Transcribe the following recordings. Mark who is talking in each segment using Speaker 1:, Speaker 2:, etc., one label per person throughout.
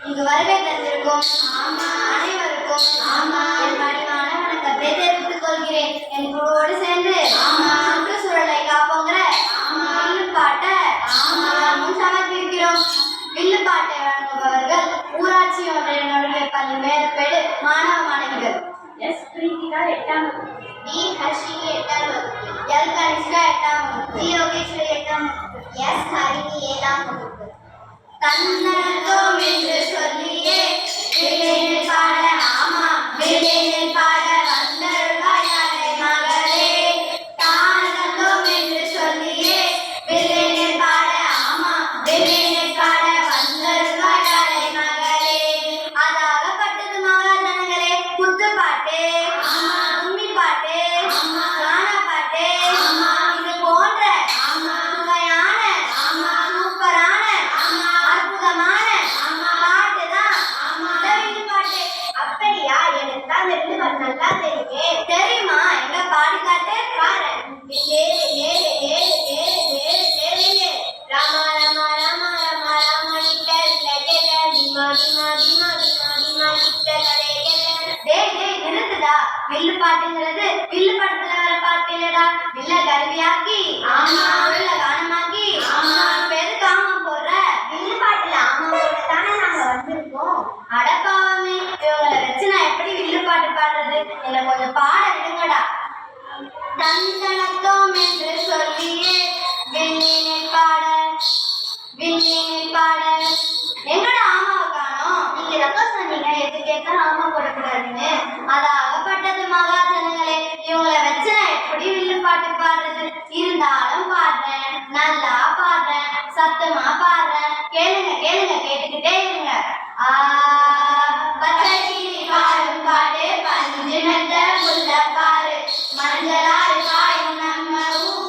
Speaker 1: இங்கு வருகை தந்திருக்கும் அனைவருக்கும் என் பணிவான வணக்கத்தை தெரிவித்துக் கொள்கிறேன். என் குழுவோடு சேர்ந்து சுற்றுச்சூழலை காப்போங்கிற வில்லுப்பாட்டை முன் சமர்ப்பிக்கிறோம். வில்லுப்பாட்டை வழங்குபவர்கள் ஊராட்சி ஒன்றிய நடுநிலைப் பள்ளி மேற்பேடு மாணவ மாணவிகள்.
Speaker 2: எஸ் பிரீத்திகா 8ஆம் வகுப்பு,
Speaker 1: டி ஹர்ஷினி 8ஆம் வகுப்பு, எல் கனிஷ்கா 8ஆம் வகுப்பு, டி யோகேஸ்வரி 8ஆம் வகுப்பு, எஸ் ஹரிணி 7ஆம் வகுப்பு. தன்னோம் என்று சொல்லியே வில்லினில் பாட ஆமா வில்லினில் பாட வந்தருள்வாயாளே மகளே. தானோம் என்று சொல்லியே வில்லினில் பாட ஆமா வில்லினில் பாட வந்தருள்வாயாளே மகளே. அதாகப்பட்டது மகாஜனங்களே குத்துப்பாட்டு, கும்மி பாட்டு, கானா பாட்டு, இது போன்ற சுவையான சூப்பரான அற்புதமான பாட்டு தான் வில்லுப்பாட்டு. அப்படியா? எனக்கு தான் வில்லுப்பாட்டு நல்லா தெரியுமே. தெரியுமா? எங்க பாடி காட்டு பாரு. ஏழு ஏழு ஏழு ஏழு ஏழு ஏழு ராமா ராமா ராமா ராமா ராமா நிறுத்துடா. வில்லு பாட்டுங்கிறது வில்லு படத்துல வர பாட்டு இல்லடா. வில்ல கருவியாக்கி வில்ல கானமாக்கி எதுக்கு ஆமா போடுற? வில்லு பாட்டுல ஆமா போட தானே நாங்க வந்திருக்கோம். அடப்பாவமே, இவங்களை வச்சு நான் எப்படி வில்லு பாட்டு பாடுறது? என்னை கொஞ்சம் பாட விடுங்கடா. தந்தனத்தோம் என்று சொல்லியே வில்லினில் பாட எங்கடா ஆமாவை காணோம்? நீங்க ரொம்ப சொன்னீங்க எது கேட்டாலும் ஆமா போடக்கூடாதுன்னு. அதாகப்பட்டது மகாஜனங்களே, இவங்களை வச்சு நான் எப்படி வில்லு பாட்டு பாடுறது? இருந்தாலும் பாடுறேன், நல்லா பாடுறேன், சத்தமா பாடுறேன். கேளுங்க கேளுங்க, கேட்டுக்கிட்டே இருங்க. பச்சை பாடும் பாடு பஞ்சு மெத்த புல்ல பாரு மஞ்சளாறு காயும் நம்ம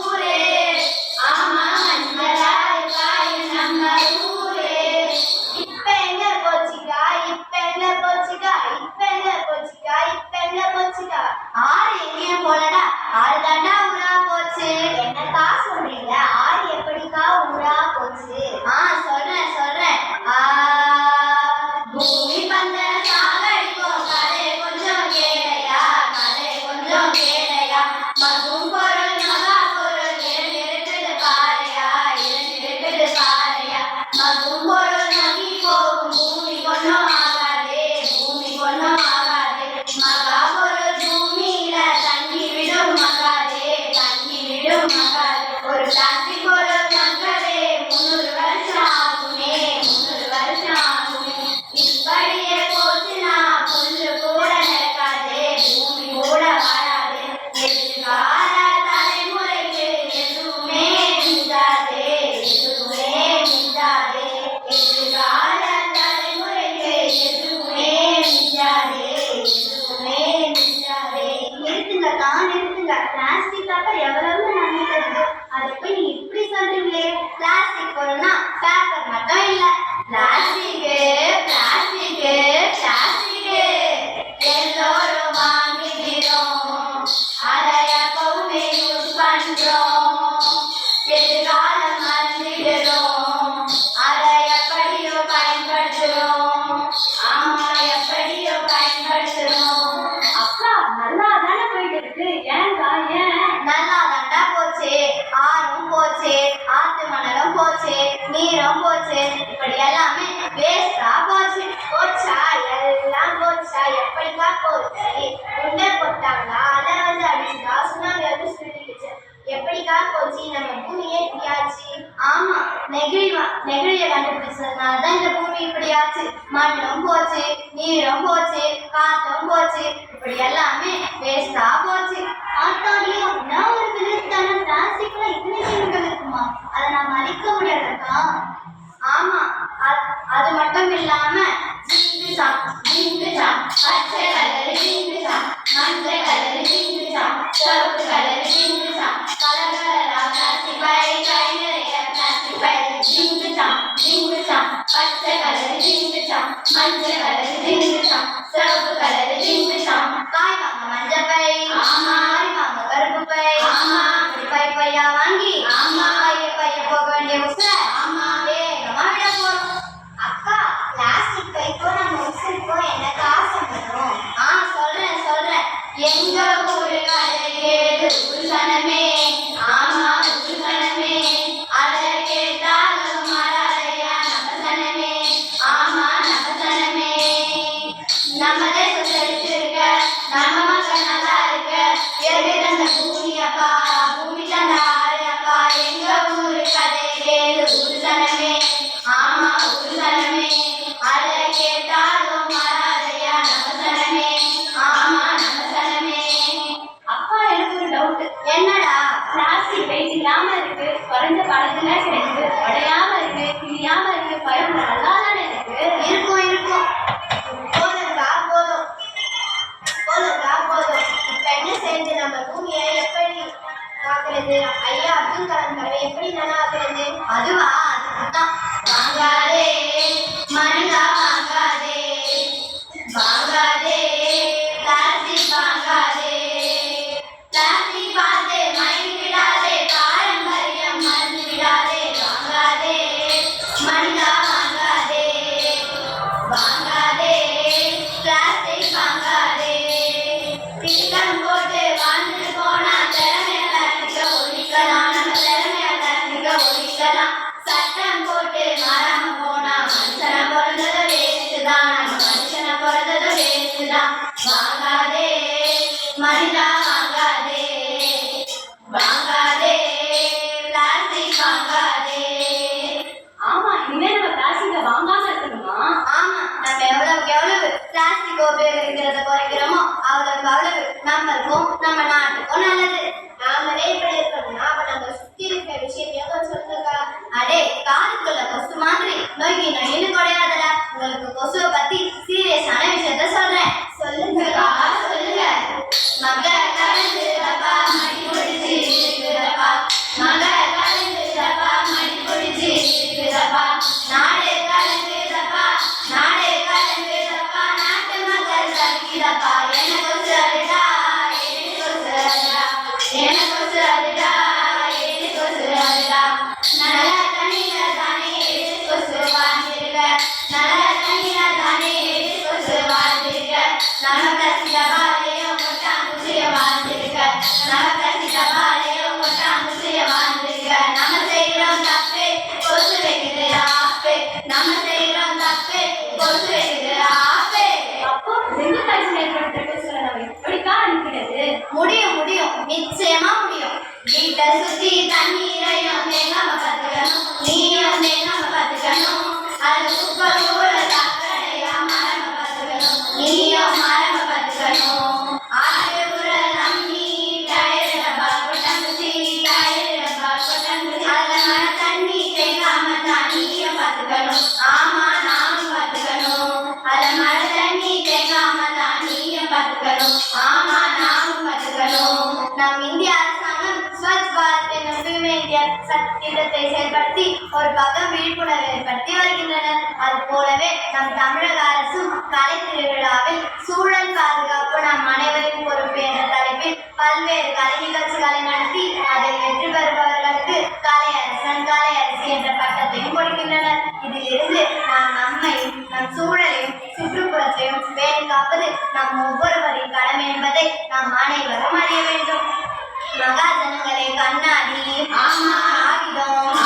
Speaker 1: ஊரே. ஆமா மஞ்சளாறு காயும் நம்ம ஊரே. இப்ப எங்க போச்சுக்கா இப்ப எங்க போச்சுக்கா இப்ப எங்க போச்சுக்கா இப்ப எங்க போச்சுக்கா? ஆறு எங்கேயும் போலடா, ஆறு தாண்டா ஊரா போச்சு. என்னக்கா சொல்றீங்க? ஆறு எப்படிக்கா ஊரா போச்சு? சொல்றேன் பூமி பந்த சாகடிக்கும் கதை கொஞ்சம் கேளையா, கதை கொஞ்சம் கேளையா. மகும் பொருள் மகா பொருள் இரண்டு இருக்குது பாறையா, இரண்டு இருக்குது பாறையா. மகும் பொருள் மகி போகும் பூமி கொண்டும் ஆகாதே, பூமி கொண்டும் ஆகாதே. மகா பொருள் பூமியில தண்ணி விடும் மகாதே, தண்ணி விடும் மகாதே. ஒரு பிளாஸ்டிக் பொருள் மக்களே 300 வருஷம் ஆகுமே, 300 வருஷம் ஆகுமே. இப்படியே போச்சுனா புல்லு கூட நடக்காதே, பூமி கூட வாழாதே. எதிர்கால தலைமுறைக்கு எதுவுமே மிஞ்சாதே, எதுவுமே மிஞ்சாதே. எதிர்கால தலைமுறைக்கு எதுவுமே மிஞ்சாதே, எதுவுமே மிஞ்சாதே. நிறுத்துங்கக்கா நிறுத்துங்க. பிளாஸ்டிக் பேப்பர் எவ்வளவு நினைக்கிறது? அதை போய் நீ இப்படி சொல்றீங்களே. பிளாஸ்டிக் பொருள்னா பேப்பர் மட்டும் இல்ல, பிளாஸ்டிக் பிளாஸ்டிக் பிளாஸ்டிக் எல்லோரும் வாங்குகிறோம், அதை எப்பவுமே யூஸ் பண்றோம். எதிர்காலம் மறந்துடுறோம், அதை எப்படியோ பயன்படுத்துறோம். ஆமா எப்படியோ பயன்படுத்துறோம்.
Speaker 2: அக்கா நல்லா தானே போயிட்டு இருக்கு. ஏன்க்கா ஏன்?
Speaker 1: நல்லா தாண்டா போச்சு. ஆறும் போச்சு, ஆத்து மணலும் போச்சு, நீரும் போச்சு. இப்படி எல்லாமே வேஸ்டா போச்சு. போச்சா? எல்லாம் போச்சா? எப்படிக்கா போச்சு? உண்டை போட்டாங்களா, அலை வந்து அடிச்சுதா, சுனாமி வந்து சுருட்டிடுச்சு? எப்படிக்கா போச்சு? நம்ம பூமியே இப்படியாச்சு. ஆமா நெகிழிய கண்டுபிடிச்சதுனால தான் இந்த பூமி இப்படியாச்சு. மண்ணும் போச்சு, நீரும் போச்சு, காத்தும் போச்சு. இப்படி எல்லாமே வேஸ்டா போச்சு. ஆத்தாடியோ நான் ஒரு விழுத்தான பிளாஸ்டிக்ல இத்தனை கெமிக்கல் இருக்குமா? அதை நான் அழிக்க முடியாதுக்கா. ஆமா அது மட்டும் இல்லாம ஜிங்குசா பச்சை கலரு ஜிங்குசா, மஞ்சள் கலரு ஜிங்குசா, சிவப்பு கலரு ஜிங்குசா, கலர் கலரா பிளாஸ்டிக் பை, கை நிறைய பிளாஸ்டிக் பை. ஜிங்குசா பச்சை கலரு ஜிங்குசா, மஞ்சள் கலரு ஜிங்குசா, சிவப்பு கலரு ஜிங்குசா. காய் வாங்க மஞ்சள் பை, காய் வாங்க கருப்பு பை. இப்படி பை பையா வாங்கி பைய போக வேண்டிய வேகமா விட போறோம். அக்கா பிளாஸ்டிக் பை எங்க ஊரு கதை கேளு புருஷனமே, ஆமா புருஷனமே, அதை கேட்டாலும் மறாதையா நபசனமே, ஆமா நபசனமே. நம்ம தேசம் செழிச்சிருக்க, நம்ம மக்கள் நல்லா இருக்க, இயற்கை தந்த பூமி அப்பா, பூமி தந்த ஆறு அப்பா. எங்க ஊரு கதை கேளு புருஷனமே, ஆமா புருஷனமே, அதை கேட்டாலும் மறாதையா நபசனமே, ஆமா நபசனமே.
Speaker 2: அப்பா எனக்கு ஒரு டவுட்.
Speaker 1: என்னடா?
Speaker 2: பிளாஸ்டிக் வெயிட் இல்லாம இருக்கு, குறைஞ்ச பழத்துல கிடைக்குது, உடையாம இருக்கு, கிழியாம இருக்கு, பயம் நல்லா தானே இருக்கு.
Speaker 1: இருக்கும் இருக்கும். போதும்டா போதும், போதும்டா போதும். இப்ப என்ன செஞ்சு நம்ம பூமியை எப்படி காக்கிறது? ஐயா அப்துல் கலாம் கனவை எப்படி நனவாக்குறது? அதுவா, அதுதான். வாங்காதே மனிதா வாங்காதே, வாங்காதே பிளாஸ்டிக் வாங்காதே, பிளாஸ்டிக் பார்த்து மயங்கி விடாதே, பாரம்பரியம் மறந்து விடாதே. வாங்காதே மனிதா வாங்காதே, வாங்காதே பிளாஸ்டிக் வாங்காதே. திட்டம் போட்டு வாழ்ந்துட்டு போனா திறமைய பிளாஸ்டிக்க ஒழிக்கலாம், நம்ம திறமைய பிளாஸ்டிக்க ஒழிக்கலாம். சட்டம் போட்டு மாறாம போனா மனுஷனை பிறந்தது வேஸ்ட் தான், நம்ம மனுஷனை பிறந்தது வேஸ்ட் தான். வாங்காதே மனிதா வாங்காதே, வாங்காதே பிளாஸ்டிக் வாங்காதே.
Speaker 2: ஆமா, இனிமே நம்ம பிளாஸ்டிக்கை வாங்காம இருக்கணுமா?
Speaker 1: ஆமா, நம்ம எவ்வளவுக்கு எவ்வளவு பிளாஸ்டிக் உபயோகிக்கிறத குறைக்கிறோமோ அவ்வளவுக்கு அவ்வளவு நம்மளுக்கும் நம்ம நாட்டுக்கும் நல்லது. நாமளே இப்படி இருக்கணும்னா அப்ப நம்ம சுத்தி இருக்கிற விஷயத்தையும் கொஞ்சம் சொல்லுங்க. அடே, காதுக்குள்ள கொசு மாதிரி நோய்க்கு நொயின்னு குறையாதடா. உங்களுக்கு கொசுவை பத்தி சீரியஸான விஷயத்த சொல்றேன். சொல்லுங்கக்கா சொல்லுங்க. மக கலந்துடப்பா மடி பிடிச்சி இருக்குதப்பா, மக கலந்துடப்பா மடி பிடிச்சி இருக்குதப்பா, நாடு கலந்துடப்பா, நாடு கலந்துடப்பா, நாட்டு மக்கள் தவிக்கிறப்பா. என்ன கொசு அதுடா, என்ன கொசு அதுடா, என்ன கொசு அதுடா, என்ன கொசு அதுடா. நல்ல தண்ணியில தானே எது கொசு வாழ்ந்திருக்க, நல்ல தண்ணியில தானே எது கொசு வாழ்ந்திருக்க. நம்ம கசித பாலையும் கொட்டாங்குச்சிய வாழ்ந்திருக்க, நம்ம கசித பாலையும் கொட்டாங்குச்சிய வாழ்ந்திருக்க. நம்ம செய்யறோம் தப்பு, கொசு வைக்குது ஆப்பு, நம்ம செய்யறோம் தப்பு, கொசு வைக்குது ஆப்பு.
Speaker 2: அப்போ டெங்கு காய்ச்சல் ஏற்படுத்துற சொல்ல நம்ம எப்படிக்கா அனுப்பிடுறது?
Speaker 1: முடியும் முடியும், நிச்சயமா முடியும். வீட்டை சுத்தி தண்ணீரையும் தேங்காம பார்த்துக்கணும், நீயும் தேங்காம பார்த்துக்கணும். அது குப்பை கூட சாக்கடையா மரம பார்த்துக்கணும், நீயும் மரம பார்த்துக்கணும். ஆறு உர நம்பி டயர் டப்பா கொட்டாங்குச்சி, டயர் டப்பா கொட்டாங்குச்சி, அதுல மழை தண்ணி தேங்காம தண்ணியும் பார்த்துக்கணும். ஆமா நானும் பார்த்துக்கணும், அதுல மழை தண்ணி தேங்காம தண்ணியும் பார்த்துக்கணும். ஆமா நானும் பார்த்துக்கணும். நம் இந்திய அரசாங்கம் ஸ்வச் பாரத் என்னும் தூய்மை இந்தியா திட்டத்தை செயல்படுத்தி ஒரு பக்கம் விழிப்புணர்வு ஏற்படுத்தி வருகின்றனர். அது போலவே நம் தமிழக அரசும் கலை திருவிழாவில் சூழல் பாதுகாப்பு நம் அனைவரின் பொறுப்பு என்ற தலைப்பில் பல்வேறு கலை நிகழ்ச்சிகளை நடத்தி அதில் வெற்றி பெறுபவர்களுக்கு கலையரசன் கலையரசி என்ற பட்டத்தையும் கொடுக்கின்றனர். இதிலிருந்து நாம் நம்மையும் நம் சூழலையும் சுற்றுப்புறத்தையும் பேணி காப்பது நம் ஒவ்வொருவரின் கடமை என்பதை நாம் அனைவரும் அறிய வேண்டும். மகாஜனங்களே, கண்ணாடி ஆமா ஆகிடும்